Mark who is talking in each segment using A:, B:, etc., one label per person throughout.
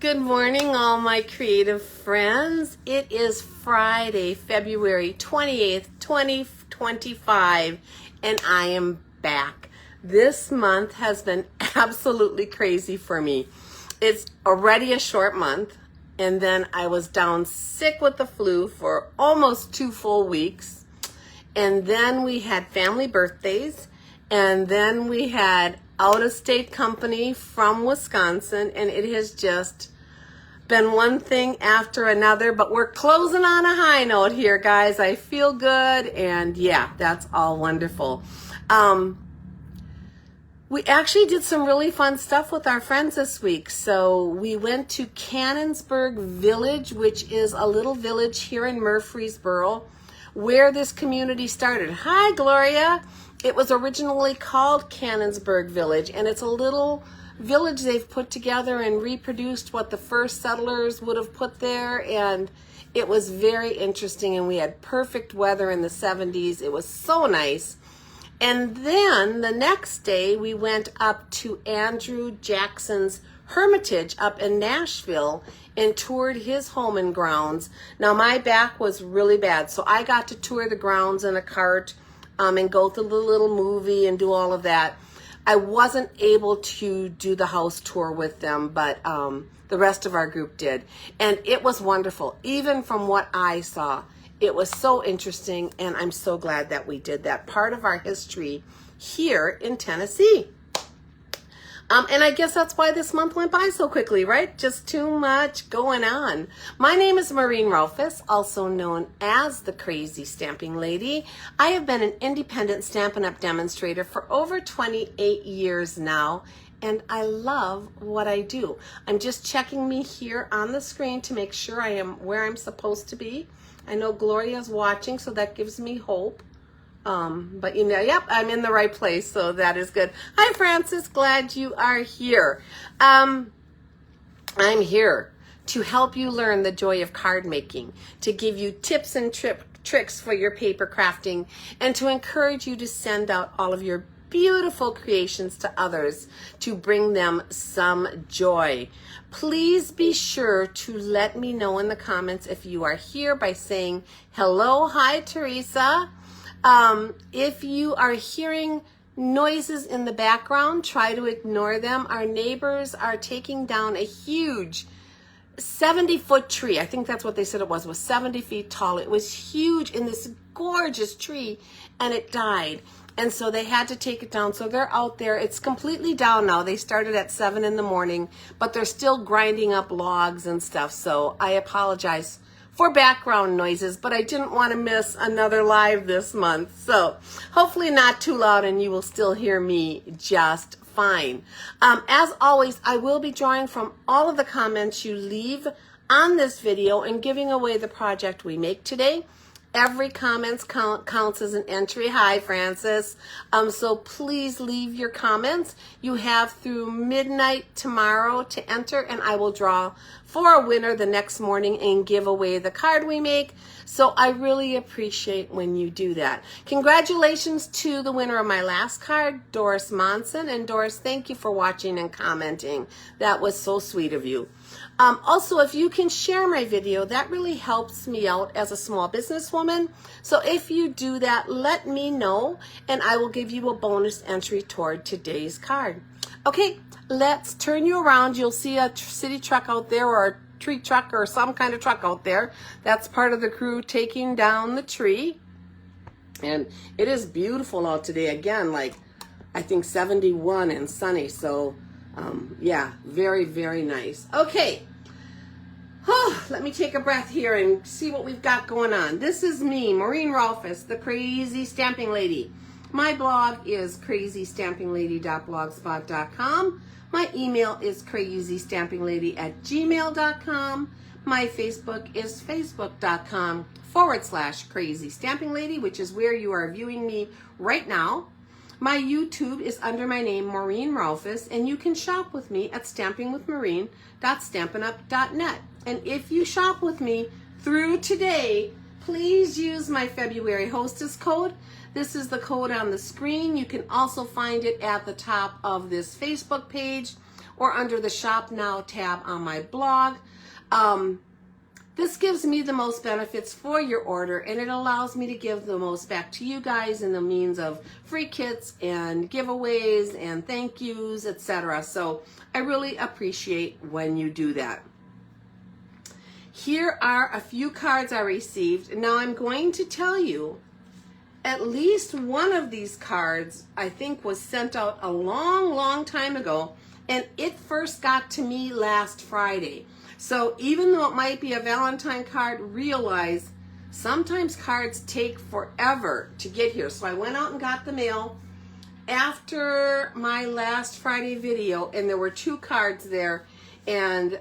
A: Good morning, all my creative friends. It is Friday, February 28th, 2025, and I am back. This month has been absolutely crazy for me. It's already a short month, and then I was down sick with the flu for almost 2 full weeks, and then we had family birthdays, and then we had out-of-state company from Wisconsin, and it has just been one thing after another, but we're closing on a high note here, guys. I feel good, and yeah, that's all wonderful. We actually did some really fun stuff with our friends this week. So we went to Canonsburg Village, which is a little village here in Murfreesboro, where this community started. Hi, Gloria. It was originally called Canonsburg Village, and it's a little village they've put together and reproduced what the first settlers would have put there, and it was very interesting, and we had perfect weather in the 70s. It was so nice. And then the next day we went up to Andrew Jackson's Hermitage up in Nashville and toured his home and grounds. Now my back was really bad, so I got to tour the grounds in a cart and go through the little movie and do all of that. I wasn't able to do the house tour with them, but the rest of our group did. And it was wonderful. Even from what I saw, it was so interesting, and I'm so glad that we did that. Part of our history here in Tennessee. And I guess that's why this month went by so quickly, right? Just too much going on. My name is Maureen Rolfus, also known as the Crazy Stamping Lady. I have been an independent Stampin' Up! Demonstrator for over 28 years now, and I love what I do. I'm just checking me here on the screen to make sure I am where I'm supposed to be. I know Gloria's watching, so that gives me hope. But you know, yep, I'm in the right place, so that is good. Hi, Francis, glad you are here. I'm here to help you learn the joy of card making, to give you tips and tricks for your paper crafting, and to encourage you to send out all of your beautiful creations to others to bring them some joy. Please be sure to let me know in the comments if you are here by saying hello. Hi, Teresa. If you are hearing noises in the background, try to ignore them. Our neighbors are taking down a huge 70-foot tree. I think that's what they said it was 70 feet tall. It was huge in this gorgeous tree, and it died. And so they had to take it down. So they're out there. It's completely down now. They started at 7 in the morning, but they're still grinding up logs and stuff. So I apologize for background noises, but I didn't want to miss another live this month. So hopefully not too loud and you will still hear me just fine. As always, I will be drawing from all of the comments you leave on this video and giving away the project we make today. Every comment counts as an entry. Hi, Francis. So please leave your comments. You have through midnight tomorrow to enter, and I will draw for a winner the next morning and give away the card we make. So I really appreciate when you do that. Congratulations to the winner of my last card, Doris Monson. And Doris, thank you for watching and commenting. That was so sweet of you. Also, if you can share my video, that really helps me out as a small businesswoman. So if you do that, let me know, and I will give you a bonus entry toward today's card. Okay, let's turn you around. You'll see a city truck out there, or a tree truck, or some kind of truck out there. That's part of the crew taking down the tree. And it is beautiful out today. Again, like I think 71 and sunny. So yeah, very, very nice. Okay. Let me take a breath here and see what we've got going on. This is me, Maureen Rolfus, the Crazy Stamping Lady. My blog is crazystampinglady.blogspot.com. My email is crazystampinglady@gmail.com. My Facebook is facebook.com/crazystampinglady, which is where you are viewing me right now. My YouTube is under my name, Maureen Rolfus, and you can shop with me at stampingwithmaureen.stampinup.net. And if you shop with me through today, please use my February hostess code. This is the code on the screen. You can also find it at the top of this Facebook page, or under the Shop Now tab on my blog. This gives me the most benefits for your order, and it allows me to give the most back to you guys in the means of free kits and giveaways and thank yous, etc. So I really appreciate when you do that. Here are a few cards I received. Now I'm going to tell you, at least one of these cards I think was sent out a long time ago, and it first got to me last Friday. So even though it might be a Valentine card, realize sometimes cards take forever to get here. So I went out and got the mail after my last Friday video, and there were 2 cards there, and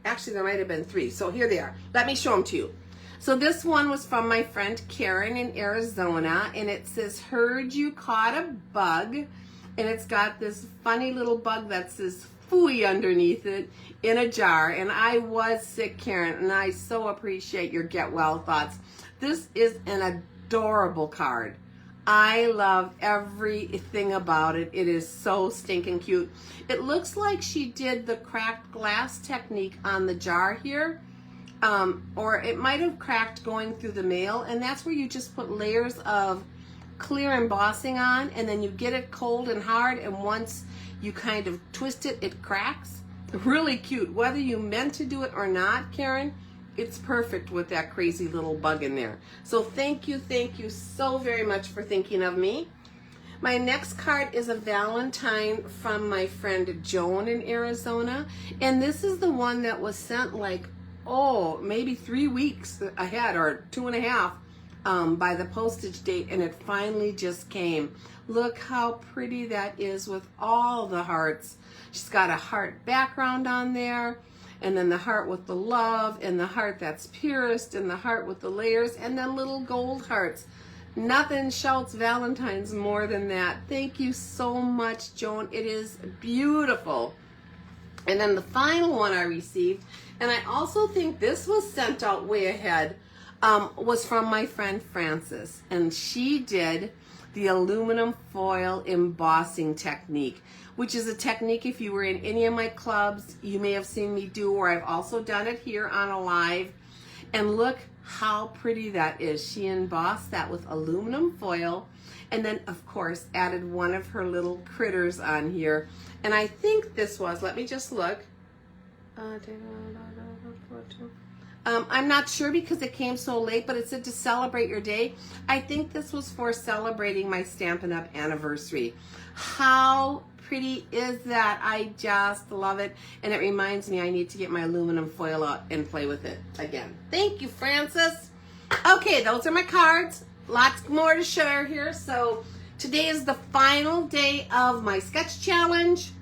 A: actually there might have been 3. So here they are. Let me show them to you. So this one was from my friend Karen in Arizona, and it says, "Heard you caught a bug," and it's got this funny little bug that says "Fooey" underneath it in a jar. And I was sick, Karen, and I so appreciate your get well thoughts. This is an adorable card. I love everything about it. It is so stinking cute. It looks like she did the cracked glass technique on the jar here, or it might have cracked going through the mail, and that's where you just put layers of clear embossing on, and then you get it cold and hard, and once you kind of twist it, it cracks. Really cute. Whether you meant to do it or not, Karen, it's perfect with that crazy little bug in there. So thank you so very much for thinking of me. My next card is a Valentine from my friend Joan in Arizona, and this is the one that was sent like, maybe 3 weeks ahead, or 2.5 by the postage date, and it finally just came. Look how pretty that is with all the hearts. She's got a heart background on there, and then the heart with the love, and the heart that's purest, and the heart with the layers, and then little gold hearts. Nothing shouts Valentine's more than that. Thank you so much, Joan. It is beautiful. And then the final one I received, and I also think this was sent out way ahead, was from my friend Frances, and she did the aluminum foil embossing technique, which is a technique, if you were in any of my clubs, you may have seen me do, or I've also done it here on a live. And look how pretty that is. She embossed that with aluminum foil, and then of course added one of her little critters on here. And I think this was, let me just look. I'm not sure because it came so late, but it said to celebrate your day. I think this was for celebrating my Stampin' Up! Anniversary. How pretty is that? I just love it. And it reminds me I need to get my aluminum foil out and play with it again. Thank you, Frances. Okay, those are my cards. Lots more to share here. So today is the final day of my sketch challenge.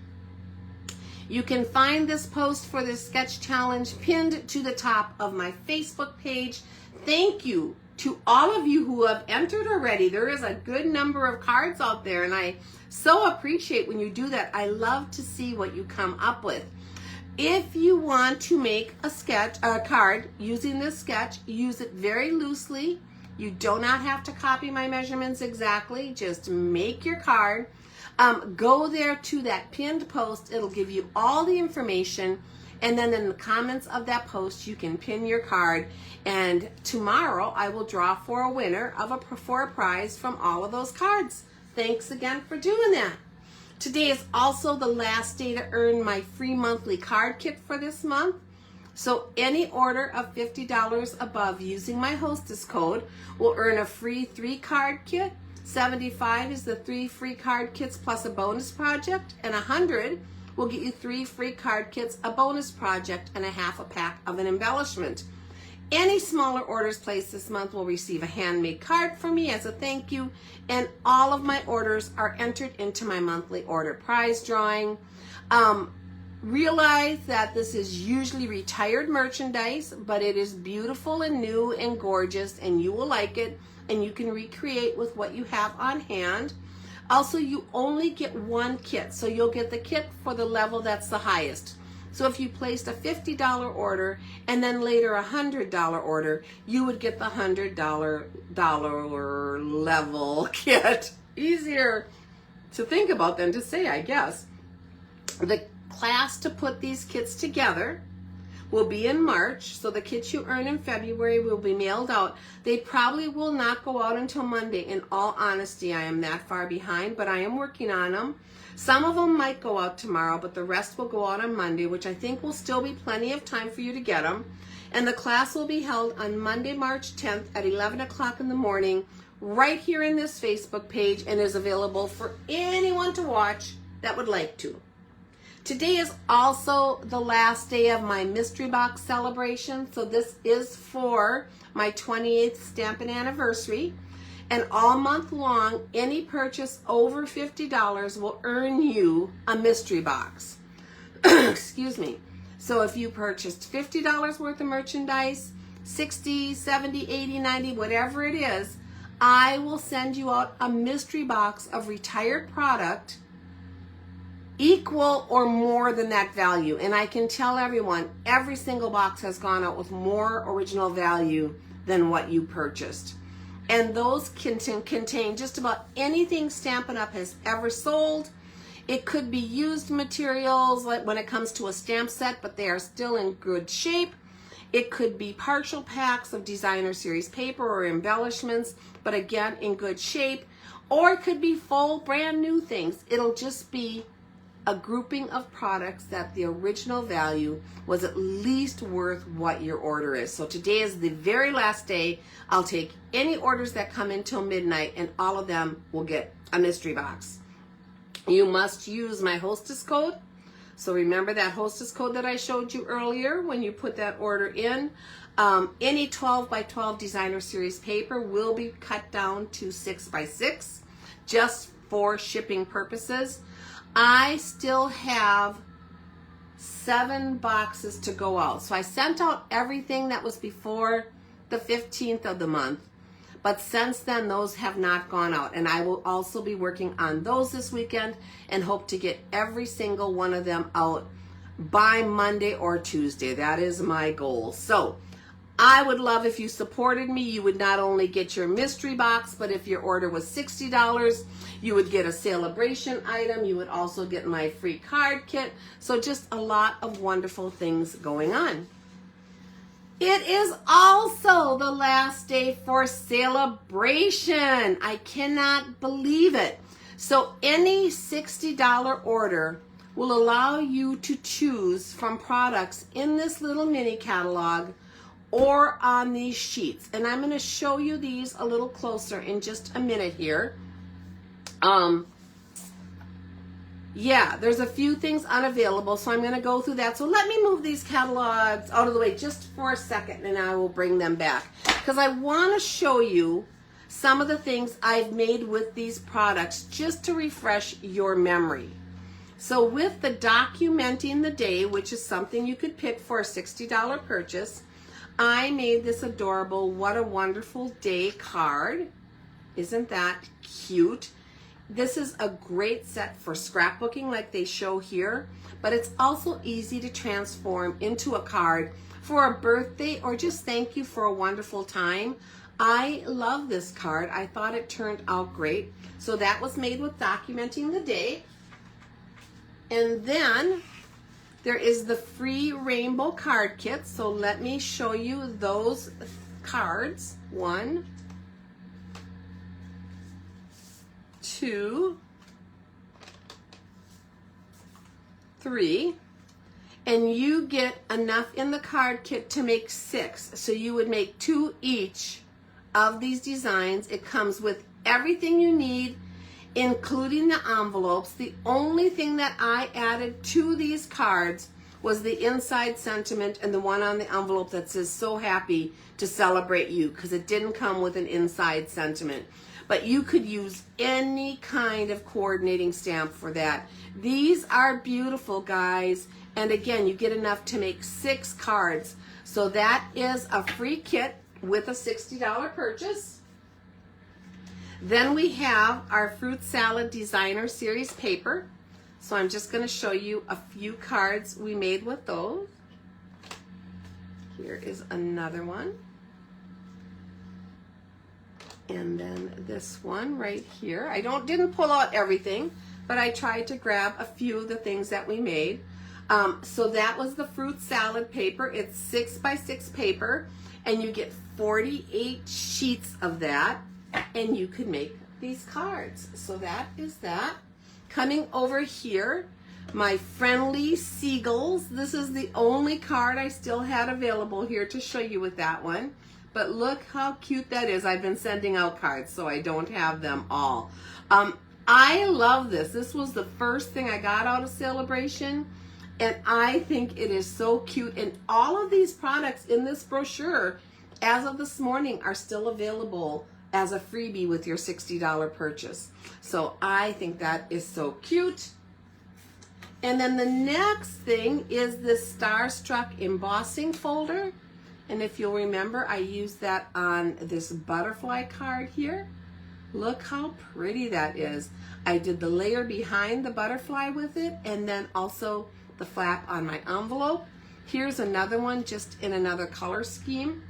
A: You can find this post for this sketch challenge pinned to the top of my Facebook page. Thank you to all of you who have entered already. There is a good number of cards out there, and I so appreciate when you do that. I love to see what you come up with. If you want to make a card using this sketch, use it very loosely. You do not have to copy my measurements exactly. Just make your card. Go there to that pinned post. It'll give you all the information, and then in the comments of that post you can pin your card, and tomorrow I will draw for a winner for a prize from all of those cards. Thanks again for doing that. Today is also the last day to earn my free monthly card kit for this month. So any order of $50 above using my hostess code will earn a free 3-card kit. $75 is the 3 free card kits plus a bonus project, and $100 will get you 3 free card kits, a bonus project, and a half a pack of an embellishment. Any smaller orders placed this month will receive a handmade card from me as a thank you, and all of my orders are entered into my monthly order prize drawing. Realize that this is usually retired merchandise, but it is beautiful and new and gorgeous, and you will like it, and you can recreate with what you have on hand. Also, you only get 1 kit, so you'll get the kit for the level that's the highest. So if you placed a $50 order and then later a $100 order, you would get the $100 level kit. Easier to think about than to say, I guess. The class to put these kits together will be in March, so the kits you earn in February will be mailed out. They probably will not go out until Monday. In all honesty, I am that far behind, but I am working on them. Some of them might go out tomorrow, but the rest will go out on Monday, which I think will still be plenty of time for you to get them. And the class will be held on Monday, March 10th at 11 o'clock in the morning, right here in this Facebook page, and is available for anyone to watch that would like to. Today is also the last day of my mystery box celebration, so this is for my 28th Stampin' Anniversary. And all month long, any purchase over $50 will earn you a mystery box. Excuse me. So if you purchased $50 worth of merchandise, 60, 70, 80, 90, whatever it is, I will send you out a mystery box of retired product equal or more than that value. And I can tell everyone, every single box has gone out with more original value than what you purchased. And those contain just about anything Stampin' Up! Has ever sold. It could be used materials like when it comes to a stamp set, but they are still in good shape. It could be partial packs of designer series paper or embellishments, but again, in good shape. Or it could be full brand new things. It'll just be a grouping of products that the original value was at least worth what your order is. So today is the very last day. I'll take any orders that come in till midnight, and all of them will get a mystery box. You must use my hostess code. So remember that hostess code that I showed you earlier when you put that order in. Any 12 by 12 designer series paper will be cut down to 6 by 6 just for shipping purposes. I still have 7 boxes to go out. So I sent out everything that was before the 15th of the month. But since then, those have not gone out. And I will also be working on those this weekend and hope to get every single one of them out by Monday or Tuesday. That is my goal. So I would love if you supported me. You would not only get your mystery box, but if your order was $60, you would get a celebration item. You would also get my free card kit. So just a lot of wonderful things going on. It is also the last day for celebration. I cannot believe it. So any $60 order will allow you to choose from products in this little mini catalog or on these sheets. And I'm going to show you these a little closer in just a minute here. Yeah, there's a few things unavailable, so I'm going to go through that. So let me move these catalogs out of the way just for a second, and I will bring them back. Because I want to show you some of the things I've made with these products just to refresh your memory. So with the Documenting the Day, which is something you could pick for a $60 purchase, I made this adorable What a Wonderful Day card. Isn't that cute? This is a great set for scrapbooking like they show here, but it's also easy to transform into a card for a birthday or just thank you for a wonderful time. I love this card. I thought it turned out great. So that was made with Documenting the Day. And then there is the free rainbow card kit. So let me show you those cards. 1, 2, 3, and you get enough in the card kit to make 6. So you would make 2 each of these designs. It comes with everything you need, including the envelopes. The only thing that I added to these cards was the inside sentiment and the one on the envelope that says "So happy to celebrate you," because it didn't come with an inside sentiment. But you could use any kind of coordinating stamp for that. These are beautiful, guys. And again, you get enough to make 6 cards. So that is a free kit with a $60 purchase. Then we have our Fruit Salad Designer Series paper. So I'm just going to show you a few cards we made with those. Here is another one. And then this one right here. I didn't pull out everything, but I tried to grab a few of the things that we made. So that was the fruit salad paper. It's 6x6 paper, and you get 48 sheets of that, and you could make these cards. So that is that. Coming over here, my friendly seagulls. This is the only card I still had available here to show you with that one. But look how cute that is. I've been sending out cards, so I don't have them all. I love this. This was the first thing I got out of Celebration, and I think it is so cute. And all of these products in this brochure, as of this morning, are still available as a freebie with your $60 purchase. So I think that is so cute. And then the next thing is this Starstruck embossing folder. And if you'll remember, I used that on this butterfly card here. Look how pretty that is. I did the layer behind the butterfly with it, and then also the flap on my envelope. Here's another one just in another color scheme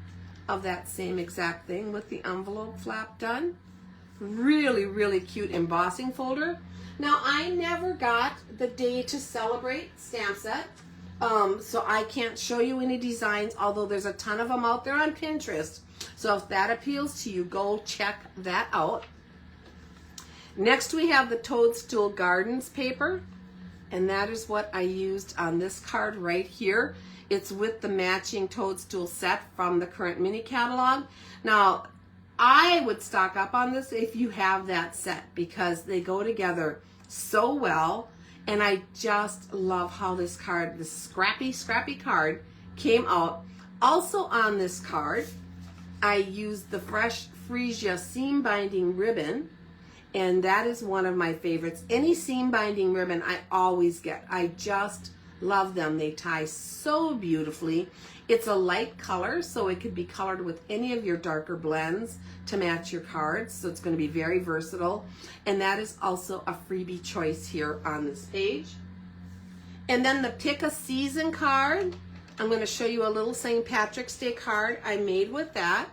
A: of that same exact thing with the envelope flap done. Really, really cute embossing folder. Now, I never got the Day to Celebrate stamp set, so I can't show you any designs, although there's a ton of them out there on Pinterest. So if that appeals to you, go check that out. Next, we have the Toadstool Gardens paper, and that is what I used on this card right here. It's with the matching toadstool set from the current mini catalog. Now, I would stock up on this if you have that set, because they go together so well. And I just love how this card, this scrappy card, came out. Also on this card, I used the Fresh Freesia seam binding ribbon, and that is one of my favorites. Any seam binding ribbon I always get. I just love them. They tie so beautifully. It's a light color, so it could be colored with any of your darker blends to match your cards. So it's going to be very versatile. And that is also a freebie choice here on this page. And then the Pick a Season card. I'm going to show you a little St. Patrick's Day card I made with that.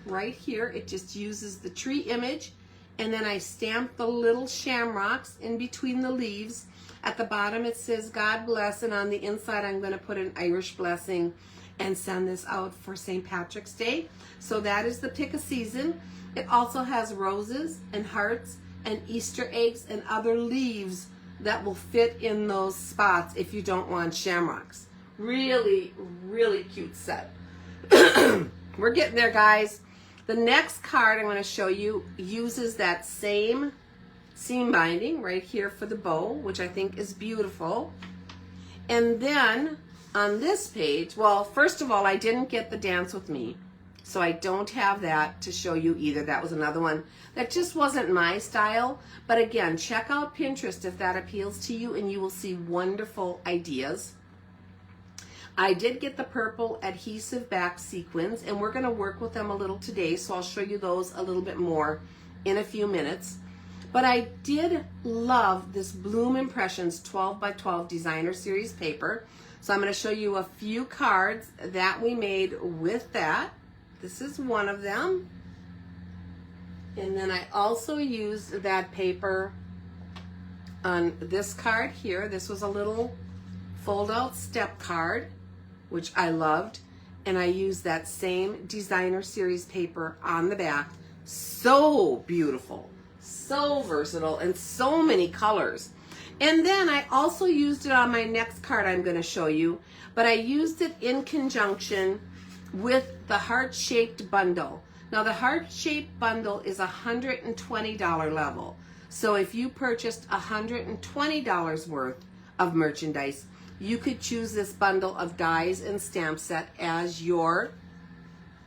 A: Right here, it just uses the tree image. And then I stamped the little shamrocks in between the leaves. At the bottom it says God bless, and on the inside I'm going to put an Irish blessing and send this out for St. Patrick's Day. So that is the Pick a Season. It also has roses and hearts and Easter eggs and other leaves that will fit in those spots if you don't want shamrocks. Really, really cute set. We're getting there, guys. The next card I'm going to show you uses that same seam binding right here for the bow, which I think is beautiful. And then on this page, well, first of all, I didn't get the Dance With Me, so I don't have that to show you either. That was another one that just wasn't my style. But again, check out Pinterest if that appeals to you, and you will see wonderful ideas. I did get the purple adhesive back sequins, and we're going to work with them a little today, so I'll show you those a little bit more in a few minutes. But I did love this Bloom Impressions 12x12 Designer Series paper. So I'm going to show you a few cards that we made with that. This is one of them. And then I also used that paper on this card here. This was a little fold-out step card, which I loved. And I used that same Designer Series paper on the back. So beautiful. So versatile, and so many colors. And then I also used it on my next card I'm going to show you, but I used it in conjunction with the heart-shaped bundle. Now the heart-shaped bundle is $120 level. So if you purchased $120 worth of merchandise, you could choose this bundle of dies and stamp set as your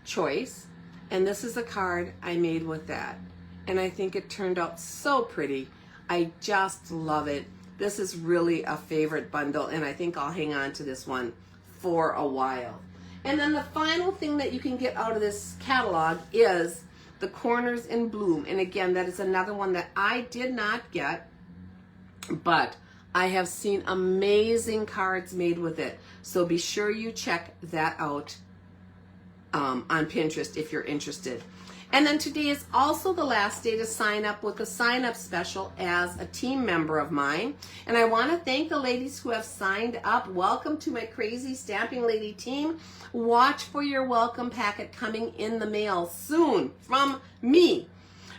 A: choice. And this is a card I made with that. And I think it turned out so pretty. I just love it. This is really a favorite bundle, and I think I'll hang on to this one for a while. And then the final thing that you can get out of this catalog is the Corners in Bloom. And again, that is another one that I did not get, but I have seen amazing cards made with it. So be sure you check that out on Pinterest if you're interested. And then today is also the last day to sign up with a sign-up special as a team member of mine. And I want to thank the ladies who have signed up. Welcome to my crazy stamping lady team. Watch for your welcome packet coming in the mail soon from me.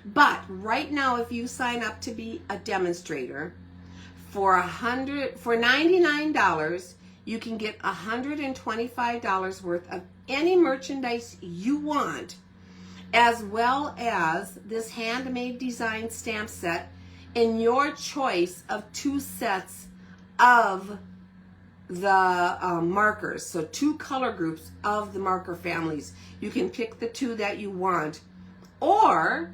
A: But right now, if you sign up to be a demonstrator for $99, you can get $125 worth of any merchandise you want, as well as this handmade design stamp set in your choice of 2 sets of the markers. So 2 color groups of the marker families. You can pick the 2 that you want. Or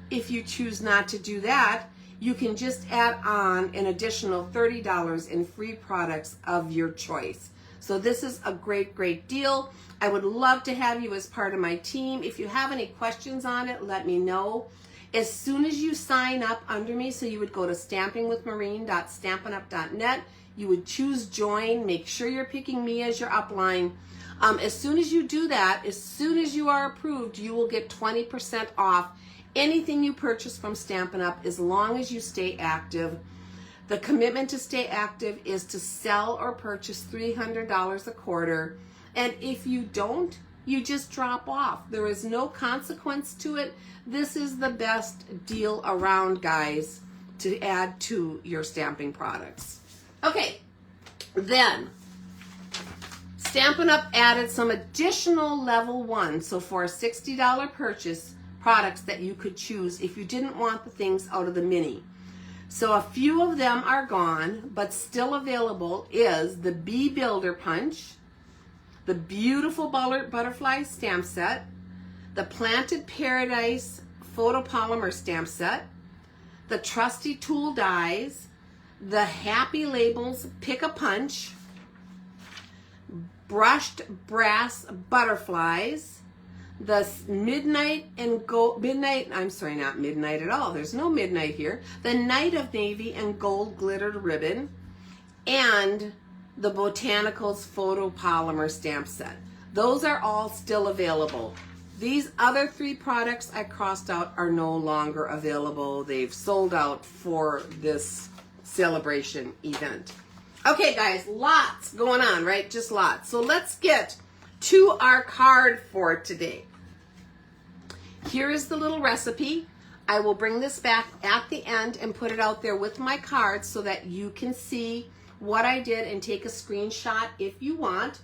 A: if you choose not to do that, you can just add on an additional $30 in free products of your choice. So this is a great, great deal. I would love to have you as part of my team. If you have any questions on it, let me know. As soon as you sign up under me, so you would go to stampingwithmaureen.stampinup.net, you would choose join, make sure you're picking me as your upline. As soon as you do that, as soon as you are approved, you will get 20% off anything you purchase from Stampin' Up! As long as you stay active. The commitment to stay active is to sell or purchase $300 a quarter. And if you don't, you just drop off. There is no consequence to it. This is the best deal around, guys, to add to your stamping products. Okay, then Stampin' Up! Added some additional level 1. So for a $60 purchase, products that you could choose if you didn't want the things out of the mini. So a few of them are gone, but still available is the Bee Builder Punch, the beautiful butterfly stamp set, the Planted Paradise photopolymer stamp set, the Trusty Tool dies, the Happy Labels Pick a Punch, brushed brass butterflies, the midnight and gold, I'm sorry, not midnight at all. There's no midnight here. The Night of Navy and Gold Glittered Ribbon, and the Botanicals photopolymer stamp set. Those are all still available. These other 3 products I crossed out are no longer available. They've sold out for this celebration event. Okay, guys, lots going on, right? Just lots. So let's get to our card for today. Here is the little recipe. I will bring this back at the end and put it out there with my card so that you can see what I did and take a screenshot if you want.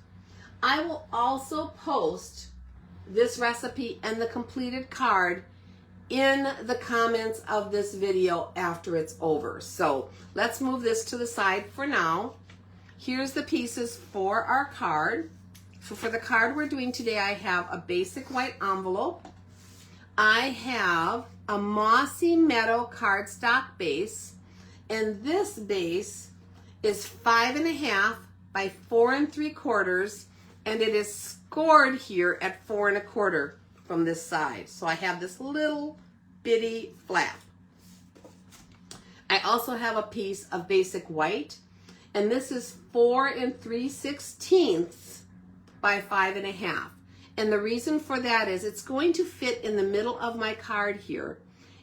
A: I will also post this recipe and the completed card in the comments of this video after it's over. So let's move this to the side for now. Here's the pieces for our card. So for the card we're doing today, I have a basic white envelope. I have a Mossy Meadow cardstock base, and this base is 5.5 by 4 3/4, and it is scored here at 4 1/4 from this side. So I have this little bitty flap. I also have a piece of basic white, and this is 4 3/16 by 5.5. And the reason for that is it's going to fit in the middle of my card here.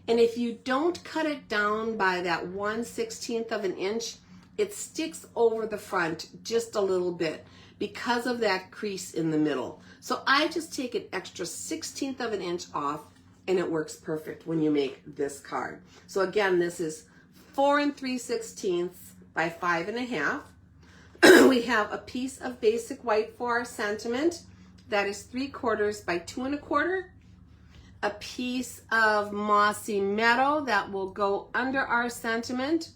A: And if you don't cut it down by that 1/16 of an inch, it sticks over the front just a little bit because of that crease in the middle. So I just take an extra 1/16 of an inch off, and it works perfect when you make this card. So again, this is 4 3/16 by 5.5. We have a piece of basic white for our sentiment. That is 3/4 by 2 1/4. A piece of Mossy Meadow that will go under our sentiment.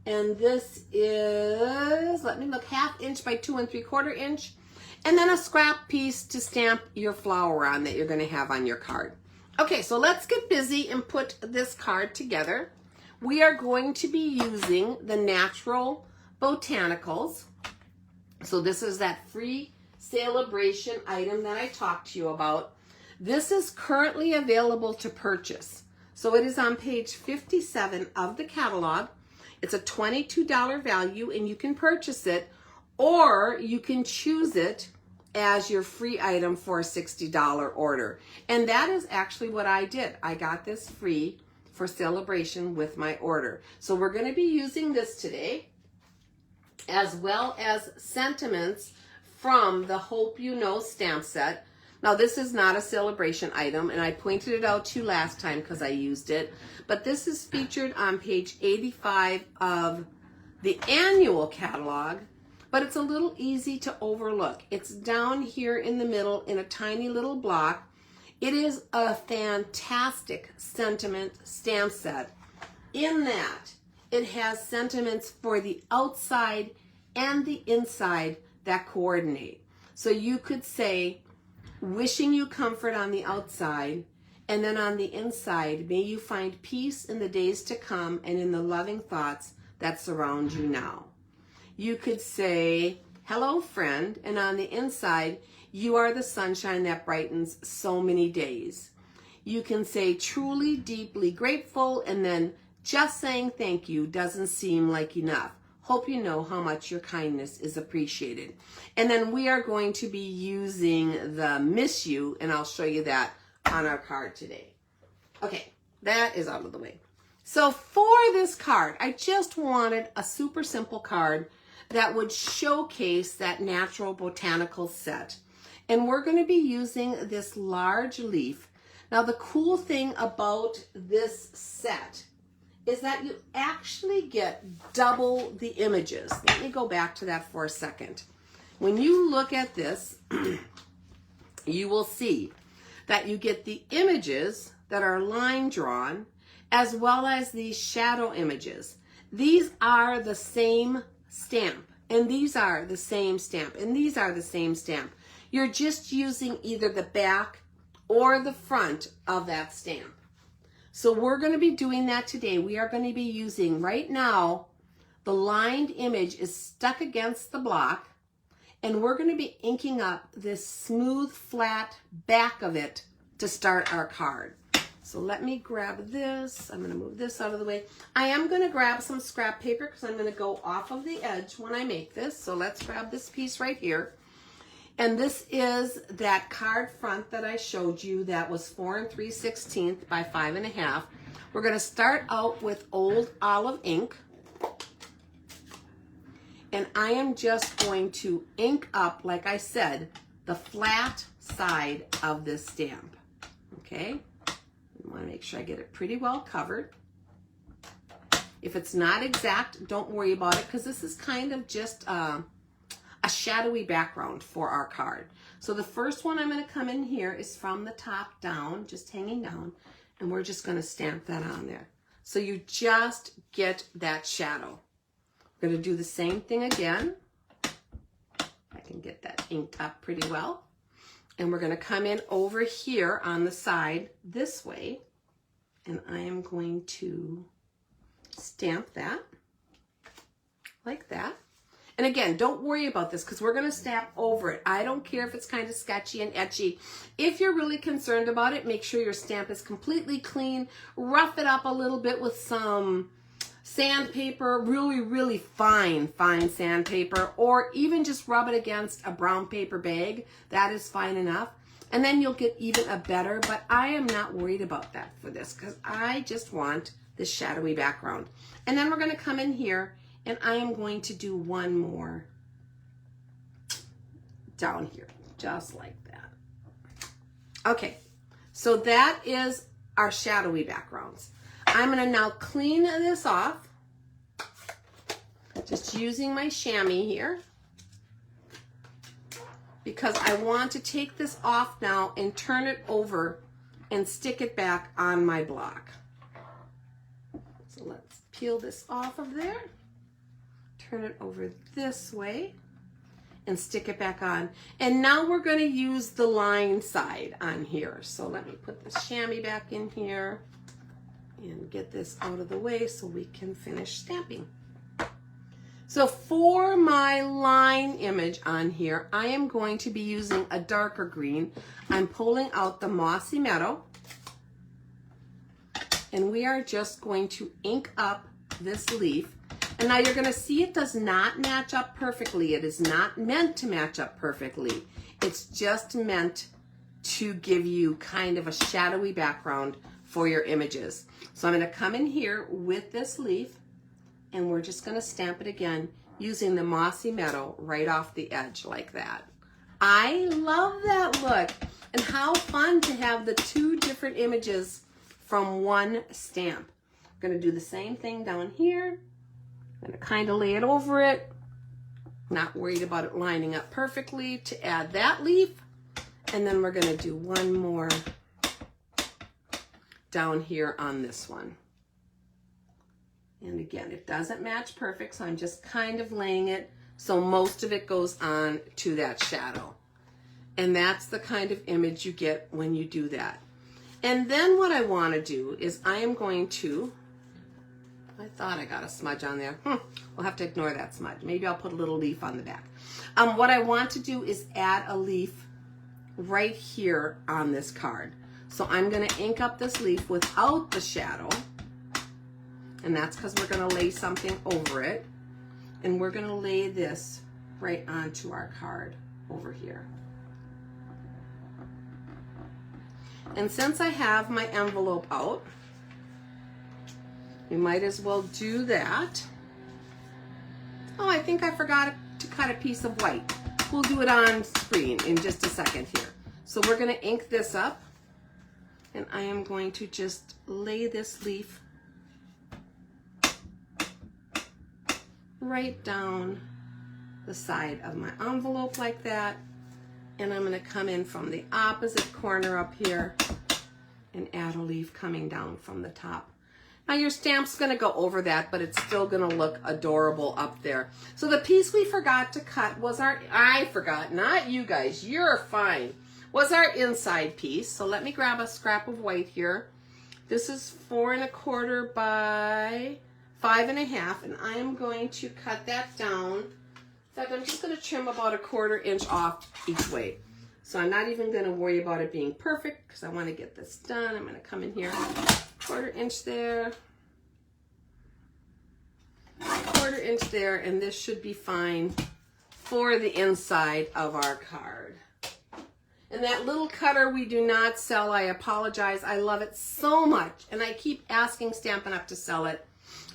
A: And this is, let me look, 1/2 inch by 2 3/4 inch. And then a scrap piece to stamp your flower on that you're going to have on your card. Okay, so let's get busy and put this card together. We are going to be using the Natural Botanicals. So this is that free celebration item that I talked to you about. This is currently available to purchase. So it is on page 57 of the catalog. It's a $22 value, and you can purchase it, or you can choose it as your free item for a $60 order. And that is actually what I did. I got this free for celebration with my order. So we're going to be using this today, as well as sentiments from the Hope You Know stamp set. Now, this is not a celebration item, and I pointed it out to you last time because I used it, but this is featured on page 85 of the annual catalog, but it's a little easy to overlook. It's down here in the middle in a tiny little block. It is a fantastic sentiment stamp set in that it has sentiments for the outside and the inside that coordinate. So you could say, wishing you comfort on the outside, and then on the inside, may you find peace in the days to come and in the loving thoughts that surround you now. You could say, hello friend, and on the inside, you are the sunshine that brightens so many days. You can say truly, deeply grateful, and then just saying thank you doesn't seem like enough. Hope you know how much your kindness is appreciated. And then we are going to be using the miss you, and I'll show you that on our card today. Okay, that is out of the way. So for this card, I just wanted a super simple card that would showcase that Natural Botanicals set. And we're going to be using this large leaf. Now the cool thing about this set is that you actually get double the images. Let me go back to that for a second. When you look at this, you will see that you get the images that are line drawn, as well as these shadow images. These are the same stamp, and these are the same stamp, and these are the same stamp. You're just using either the back or the front of that stamp. So we're going to be doing that today. We are going to be using, right now, the lined image is stuck against the block, and we're going to be inking up this smooth, flat back of it to start our card. So let me grab this. I'm going to move this out of the way. I am going to grab some scrap paper because I'm going to go off of the edge when I make this. So let's grab this piece right here. And this is that card front that I showed you that was 4 3/16 by 5.5. We're going to start out with Old Olive ink. And I am just going to ink up, like I said, the flat side of this stamp. Okay? I want to make sure I get it pretty well covered. If it's not exact, don't worry about it, because this is kind of just a shadowy background for our card. So the first one I'm going to come in here is from the top down, just hanging down, and we're just going to stamp that on there. So you just get that shadow. We're going to do the same thing again. I can get that inked up pretty well. And we're going to come in over here on the side this way, and I am going to stamp that like that. And again, don't worry about this because we're going to stamp over it. I don't care if it's kind of sketchy and etchy. If you're really concerned about it, make sure your stamp is completely clean. Rough it up a little bit with some sandpaper, really fine sandpaper, or even just rub it against a brown paper bag. That is fine enough. And then you'll get even a better, but I am not worried about that for this because I just want this shadowy background. And then we're going to come in here, and I am going to do one more down here, just like that. Okay, so that is our shadowy backgrounds. I'm going to now clean this off, just using my chamois here, because I want to take this off now and turn it over and stick it back on my block. So let's peel this off of there, turn it over this way, and stick it back on. And now we're going to use the line side on here. So let me put the chamois back in here and get this out of the way so we can finish stamping. So for my line image on here, I am going to be using a darker green. I'm pulling out the Mossy Meadow, and we are just going to ink up this leaf. And now you're going to see it does not match up perfectly. It is not meant to match up perfectly. It's just meant to give you kind of a shadowy background for your images. So I'm going to come in here with this leaf, and we're just going to stamp it again using the Mossy Meadow right off the edge like that. I love that look. And how fun to have the two different images from one stamp. I'm going to do the same thing down here. I'm going to kind of lay it over it. Not worried about it lining up perfectly to add that leaf. And then we're going to do one more down here on this one. And again, it doesn't match perfect, so I'm just kind of laying it so most of it goes on to that shadow. And that's the kind of image you get when you do that. And then what I want to do is I am going to, I thought I got a smudge on there. We'll have to ignore that smudge. Maybe I'll put a little leaf on the back. What I want to do is add a leaf right here on this card. So I'm going to ink up this leaf without the shadow. And that's because we're going to lay something over it. And we're going to lay this right onto our card over here. And since I have my envelope out, we might as well do that. Oh, I think I forgot to cut a piece of white. We'll do it on screen in just a second here. So we're going to ink this up, and I am going to just lay this leaf right down the side of my envelope like that. And I'm going to come in from the opposite corner up here and add a leaf coming down from the top. Now your stamp's going to go over that, but it's still going to look adorable up there. So the piece we forgot to cut was I forgot, not you guys, you're fine, was our inside piece. So let me grab a scrap of white here. This is 4 1/4 by 5 1/2, and I am going to cut that down. In fact, I'm just going to trim about 1/4 inch off each way. So I'm not even going to worry about it being perfect because I want to get this done. I'm going to come in here, 1/4 inch there, 1/4 inch there, and this should be fine for the inside of our card. And that little cutter we do not sell. I apologize. I love it so much, and I keep asking Stampin' Up! To sell it,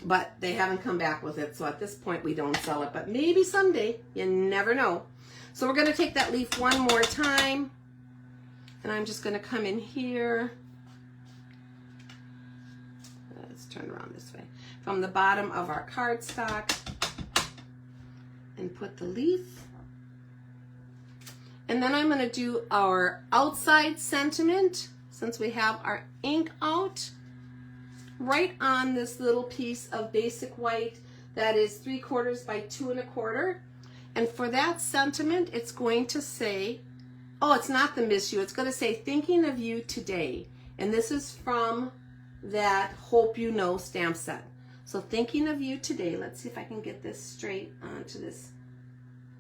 A: but they haven't come back with it, so at this point we don't sell it, but maybe someday, you never know. So we're going to take that leaf one more time, and I'm just going to come in here. Let's turn around this way. From the bottom of our cardstock, and put the leaf. And then I'm going to do our outside sentiment, since we have our ink out, right on this little piece of basic white that is 3/4 by 2 1/4. And for that sentiment, it's going to say, oh, it's not the miss you, it's going to say thinking of you today. And this is from that Hope You Know stamp set. So thinking of you today. Let's see if I can get this straight onto this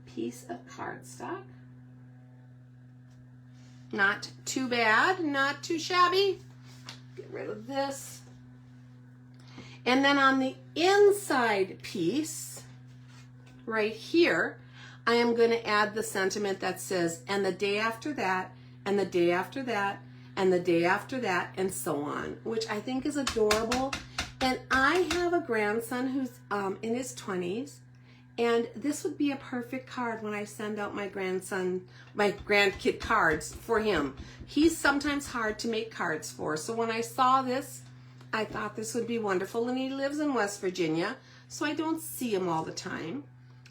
A: piece of cardstock. Not too bad, not too shabby. Get rid of this. And then on the inside piece, right here, I am going to add the sentiment that says, and the day after that, and the day after that, and the day after that, and so on, which I think is adorable. And I have a grandson who's in his 20s, and this would be a perfect card when I send out my grandkid cards for him. He's sometimes hard to make cards for, so when I saw this, I thought this would be wonderful, and he lives in West Virginia, so I don't see him all the time.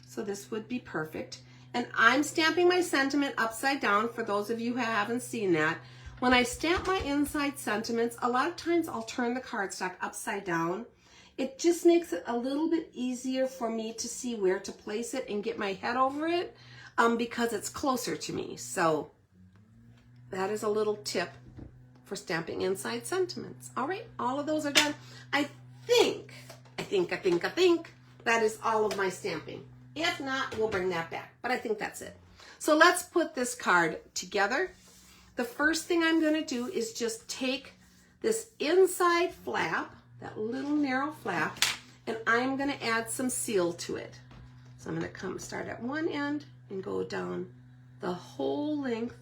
A: So this would be perfect. And I'm stamping my sentiment upside down for those of you who haven't seen that. When I stamp my inside sentiments, a lot of times I'll turn the cardstock upside down. It just makes it a little bit easier for me to see where to place it and get my head over it because it's closer to me. So that is a little tip for stamping inside sentiments. All right, all of those are done. I think that is all of my stamping. If not, we'll bring that back, but I think that's it. So let's put this card together. The first thing I'm going to do is just take this inside flap, that little narrow flap, and I'm going to add some seal to it. So I'm going to start at one end and go down the whole length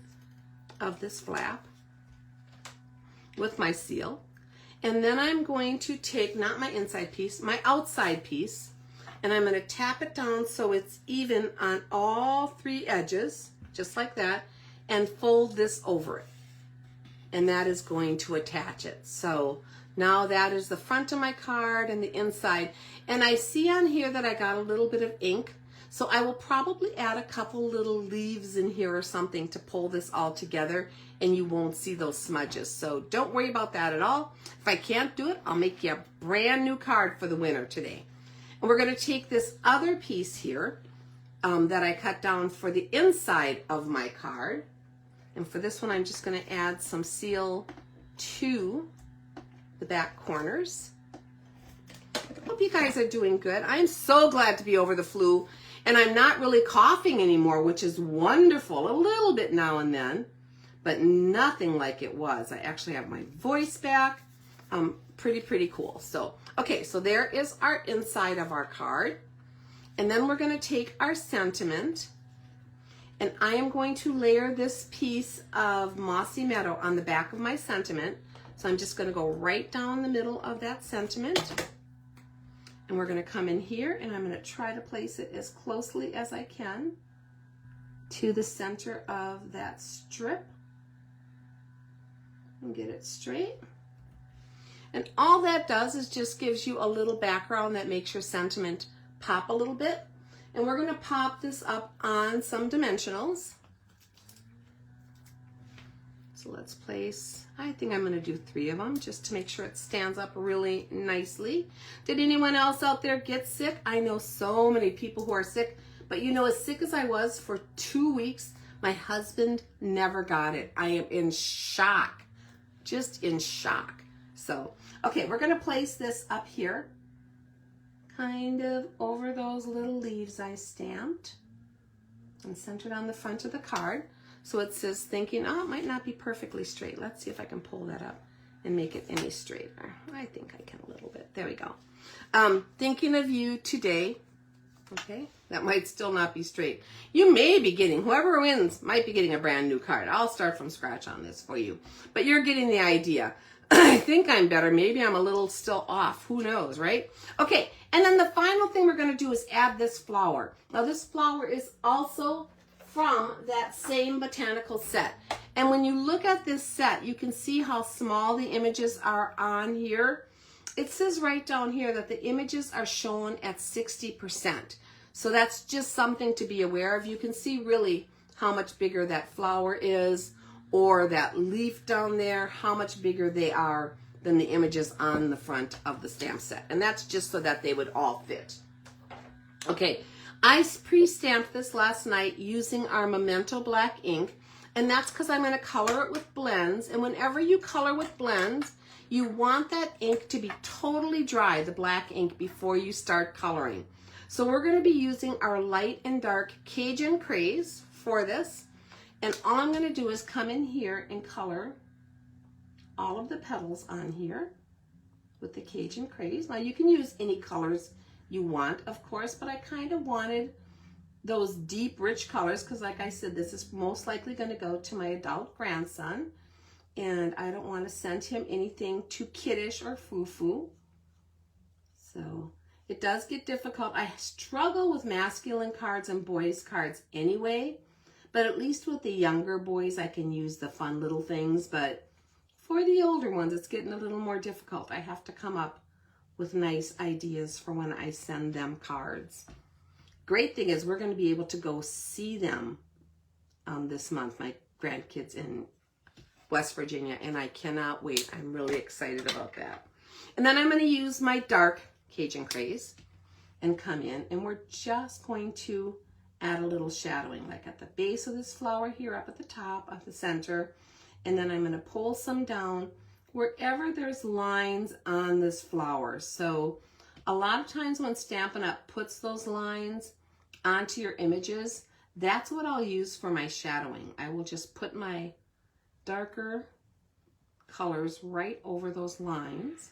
A: of this flap with my seal. And then I'm going to take, not my inside piece, my outside piece, and I'm going to tap it down so it's even on all three edges, just like that, and fold this over it. And that is going to attach it. So now that is the front of my card and the inside. And I see on here that I got a little bit of ink. So I will probably add a couple little leaves in here or something to pull this all together, and you won't see those smudges. So don't worry about that at all. If I can't do it, I'll make you a brand new card for the winner today. And we're going to take this other piece here that I cut down for the inside of my card. And for this one, I'm just going to add some seal to the back corners. Hope you guys are doing good. I'm so glad to be over the flu, and I'm not really coughing anymore, which is wonderful. A little bit now and then, but nothing like it was. I actually have my voice back. Pretty cool. So, okay, so there is our inside of our card. And then we're going to take our sentiment, and I am going to layer this piece of Mossy Meadow on the back of my sentiment. So I'm just going to go right down the middle of that sentiment. And we're going to come in here, and I'm going to try to place it as closely as I can to the center of that strip and get it straight. And all that does is just gives you a little background that makes your sentiment pop a little bit. And we're going to pop this up on some dimensionals. So let's place, I think I'm going to do 3 of them just to make sure it stands up really nicely. Did anyone else out there get sick? I know so many people who are sick, but you know, as sick as I was for 2 weeks, my husband never got it. I am in shock, just in shock. So, okay, we're going to place this up here, kind of over those little leaves I stamped and centered on the front of the card. So it says thinking, oh, it might not be perfectly straight. Let's see if I can pull that up and make it any straighter. I think I can a little bit. There we go. Thinking of you today. Okay, that might still not be straight. You may be getting, whoever wins might be getting a brand new card. I'll start from scratch on this for you. But you're getting the idea. I think I'm better. Maybe I'm a little still off. Who knows, right? Okay, and then the final thing we're going to do is add this flower. Now this flower is also from that same botanical set. And when you look at this set, you can see how small the images are on here. It says right down here that the images are shown at 60%. So that's just something to be aware of. You can see really how much bigger that flower is, or that leaf down there, how much bigger they are than the images on the front of the stamp set. And that's just so that they would all fit. Okay. I pre-stamped this last night using our Memento black ink, and that's because I'm going to color it with blends. And whenever you color with blends, you want that ink to be totally dry, the black ink, before you start coloring. So we're going to be using our light and dark Cajun Craze for this. And all I'm going to do is come in here and color all of the petals on here with the Cajun Craze. Now you can use any colors you want, of course, but I kind of wanted those deep, rich colors because, like I said, this is most likely going to go to my adult grandson, and I don't want to send him anything too kiddish or foo-foo. So it does get difficult. I struggle with masculine cards and boys cards anyway, but at least with the younger boys, I can use the fun little things, but for the older ones, it's getting a little more difficult. I have to come up with nice ideas for when I send them cards. Great thing is we're going to be able to go see them this month, my grandkids in West Virginia, and I cannot wait. I'm really excited about that. And then I'm going to use my dark Cajun Craze and come in, and we're just going to add a little shadowing, like at the base of this flower here, up at the top, at the center, and then I'm going to pull some down wherever there's lines on this flower. So a lot of times when Stampin' Up! Puts those lines onto your images, that's what I'll use for my shadowing. I will just put my darker colors right over those lines.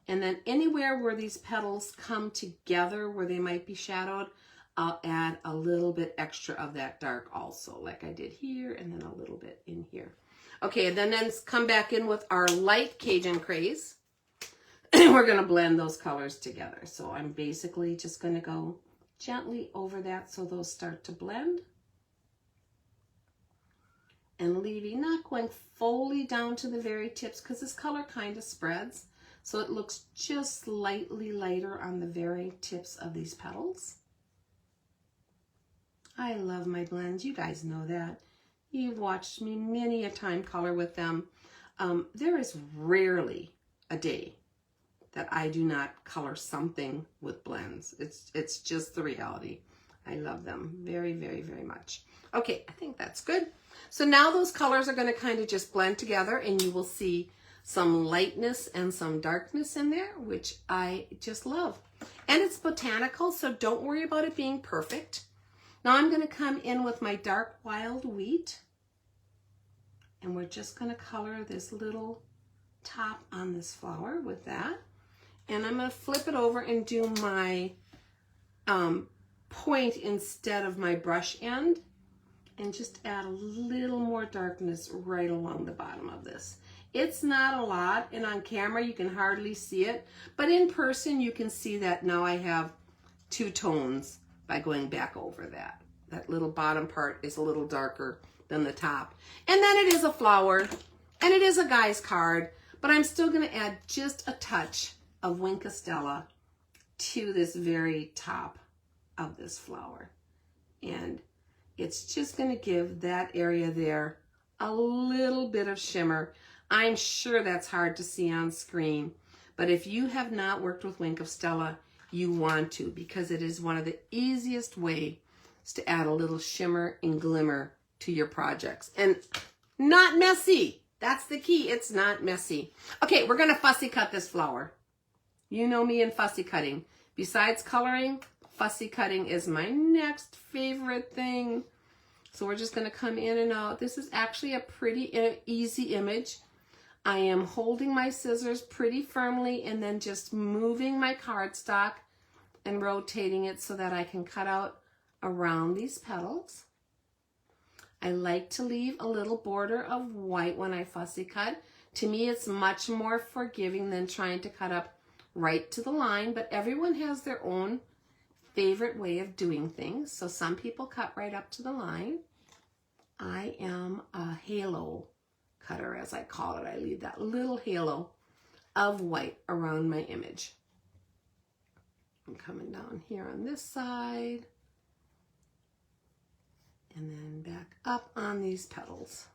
A: And then anywhere where these petals come together, where they might be shadowed, I'll add a little bit extra of that dark also, like I did here, and then a little bit in here. Okay, and then let's come back in with our light Cajun Craze. And we're gonna blend those colors together. So I'm basically just gonna go gently over that so those start to blend. And leaving, not going fully down to the very tips, because this color kind of spreads. So it looks just slightly lighter on the very tips of these petals. I love my blends. You guys know that. You've watched me many a time color with them. There is rarely a day that I do not color something with blends. It's just the reality. I love them very, very, very much. Okay, I think that's good. So now those colors are going to kind of just blend together, and you will see some lightness and some darkness in there, which I just love. And it's botanical, so don't worry about it being perfect. Now I'm going to come in with my dark wild wheat, and we're just going to color this little top on this flower with that. And I'm going to flip it over and do my point instead of my brush end, and just add a little more darkness right along the bottom of this. It's not a lot, and on camera you can hardly see it, but in person you can see that now I have two tones by going back over that. That little bottom part is a little darker than the top. And then it is a flower, and it is a guy's card, but I'm still going to add just a touch of Wink of Stella to this very top of this flower. And it's just going to give that area there a little bit of shimmer. I'm sure that's hard to see on screen, but if you have not worked with Wink of Stella, you want to, because it is one of the easiest ways to add a little shimmer and glimmer to your projects. And not messy. That's the key. It's not messy. Okay, we're going to fussy cut this flower. You know me and fussy cutting. Besides coloring, fussy cutting is my next favorite thing. So we're just going to come in and out. This is actually a pretty easy image. I am holding my scissors pretty firmly and then just moving my cardstock and rotating it so that I can cut out around these petals. I like to leave a little border of white when I fussy cut. To me, it's much more forgiving than trying to cut up right to the line, but everyone has their own favorite way of doing things. So some people cut right up to the line. I am a halo cutter, as I call it. I leave that little halo of white around my image. I'm coming down here on this side, and then back up on these petals.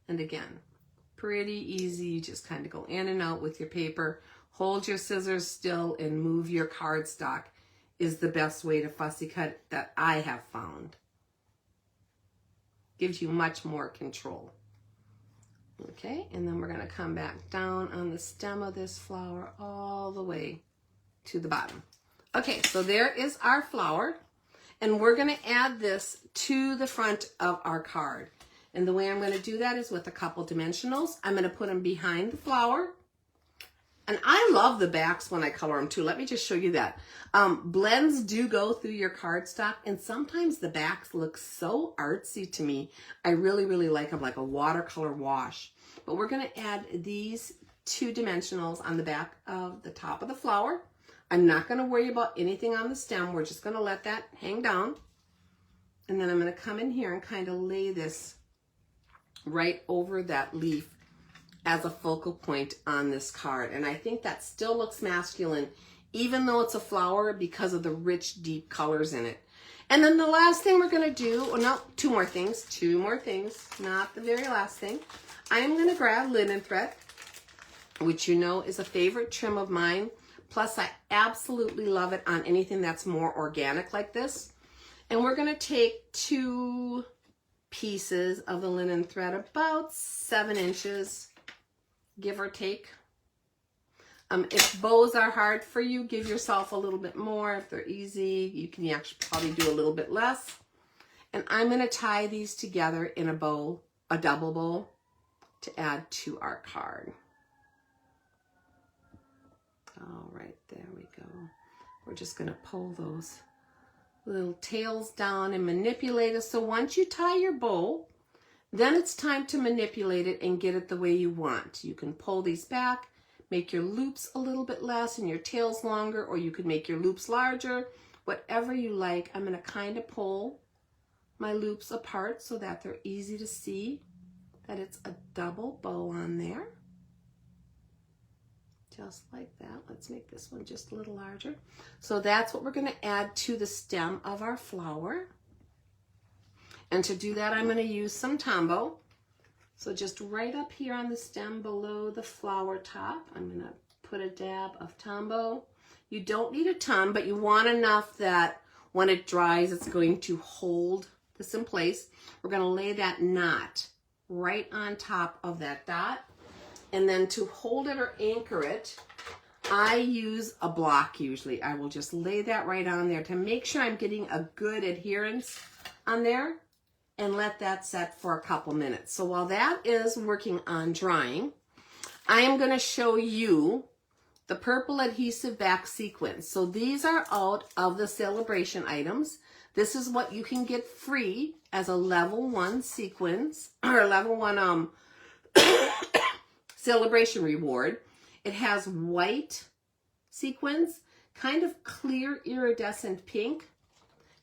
A: And again, pretty easy. You just kind of go in and out with your paper, hold your scissors still, and move your cardstock is the best way to fussy cut that I have found. Gives you much more control. Okay, and then we're going to come back down on the stem of this flower all the way to the bottom. Okay, so there is our flower, and we're going to add this to the front of our card. And the way I'm going to do that is with a couple dimensionals. I'm going to put them behind the flower. And I love the backs when I color them too. Let me just show you that. Blends do go through your cardstock, and sometimes the backs look so artsy to me. I really, really like them, like a watercolor wash. But we're going to add these two dimensionals on the back of the top of the flower. I'm not going to worry about anything on the stem. We're just going to let that hang down. And then I'm going to come in here and kind of lay this right over that leaf as a focal point on this card. And I think that still looks masculine, even though it's a flower, because of the rich, deep colors in it. And then the last thing we're going to do, well, no, two more things, not the very last thing. I'm going to grab linen thread, which you know is a favorite trim of mine. Plus, I absolutely love it on anything that's more organic like this. And we're going to take 2 pieces of the linen thread, about 7 inches, give or take. If bows are hard for you, give yourself a little bit more. If they're easy, you can actually probably do a little bit less. And I'm going to tie these together in a bow, a double bow, to add to our card. All right, there we go. We're just going to pull those little tails down and manipulate it. So once you tie your bow, then it's time to manipulate it and get it the way you want. You can pull these back, make your loops a little bit less and your tails longer, or you could make your loops larger, whatever you like. I'm going to kind of pull my loops apart so that they're easy to see that it's a double bow on there. Just like that. Let's make this one just a little larger. So that's what we're going to add to the stem of our flower. And to do that, I'm going to use some Tombow. So just right up here on the stem below the flower top, I'm going to put a dab of Tombow. You don't need a ton, but you want enough that when it dries, it's going to hold this in place. We're going to lay that knot right on top of that dot. And then to hold it or anchor it, I use a block usually. I will just lay that right on there to make sure I'm getting a good adherence on there and let that set for a couple minutes. So while that is working on drying, I am going to show you the purple adhesive back sequins. So these are out of the celebration items. This is what you can get free as a level 1 sequins or level 1 celebration reward. It has white sequins, kind of clear iridescent pink,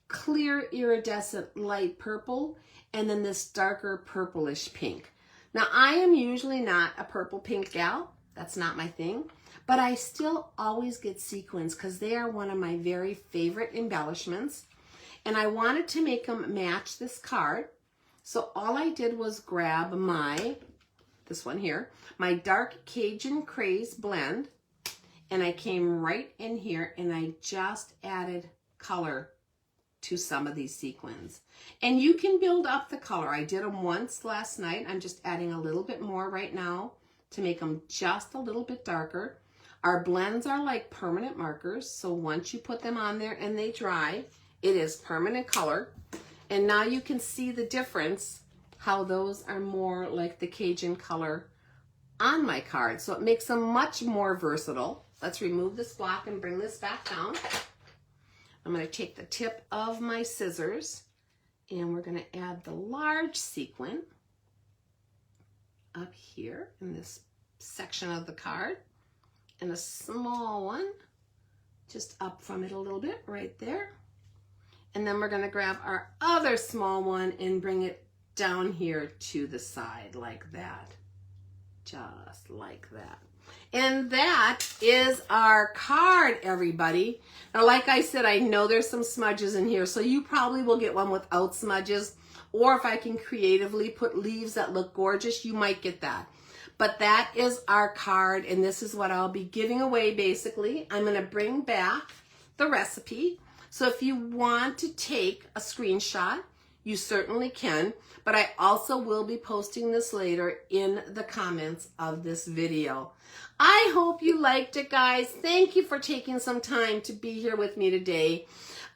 A: clear iridescent light purple, and then this darker purplish pink. Now I am usually not a purple pink gal. That's not my thing, but I still always get sequins because they are one of my very favorite embellishments. And I wanted to make them match this card. So all I did was grab this one here, my dark Cajun Craze blend, and I came right in here and I just added color to some of these sequins. And you can build up the color. I did them once last night. I'm just adding a little bit more right now to make them just a little bit darker. Our blends are like permanent markers, so once you put them on there and they dry, it is permanent color. And now you can see the difference, how those are more like the Cajun color on my card. So it makes them much more versatile. Let's remove this block and bring this back down. I'm going to take the tip of my scissors and we're going to add the large sequin up here in this section of the card and a small one just up from it a little bit right there. And then we're going to grab our other small one and bring it down here to the side like that. Just like that. And that is our card, everybody. Now, like I said, I know there's some smudges in here, so you probably will get one without smudges. Or if I can creatively put leaves that look gorgeous, you might get that. But that is our card, and this is what I'll be giving away, basically. I'm going to bring back the recipe. So if you want to take a screenshot, you certainly can, but I also will be posting this later in the comments of this video. I hope you liked it, guys. Thank you for taking some time to be here with me today.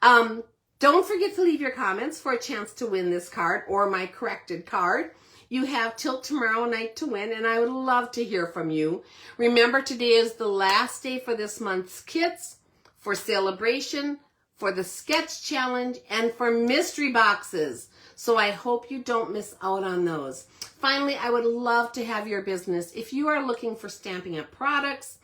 A: Don't forget to leave your comments for a chance to win this card or my corrected card. You have till tomorrow night to win, and I would love to hear from you. Remember, today is the last day for this month's kits, for celebration, for the sketch challenge, and for mystery boxes. So I hope you don't miss out on those. Finally, I would love to have your business. If you are looking for Stampin' Up! Products,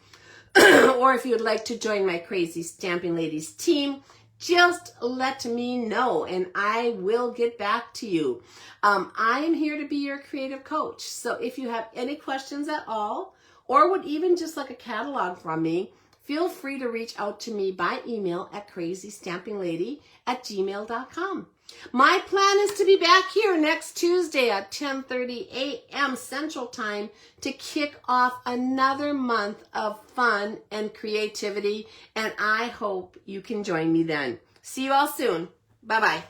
A: or if you'd like to join my Crazy Stamping Ladies team, just let me know and I will get back to you. I am here to be your creative coach. So if you have any questions at all, or would even just like a catalog from me, feel free to reach out to me by email at crazystampinglady@gmail.com. My plan is to be back here next Tuesday at 10:30 a.m. Central Time to kick off another month of fun and creativity, and I hope you can join me then. See you all soon. Bye-bye.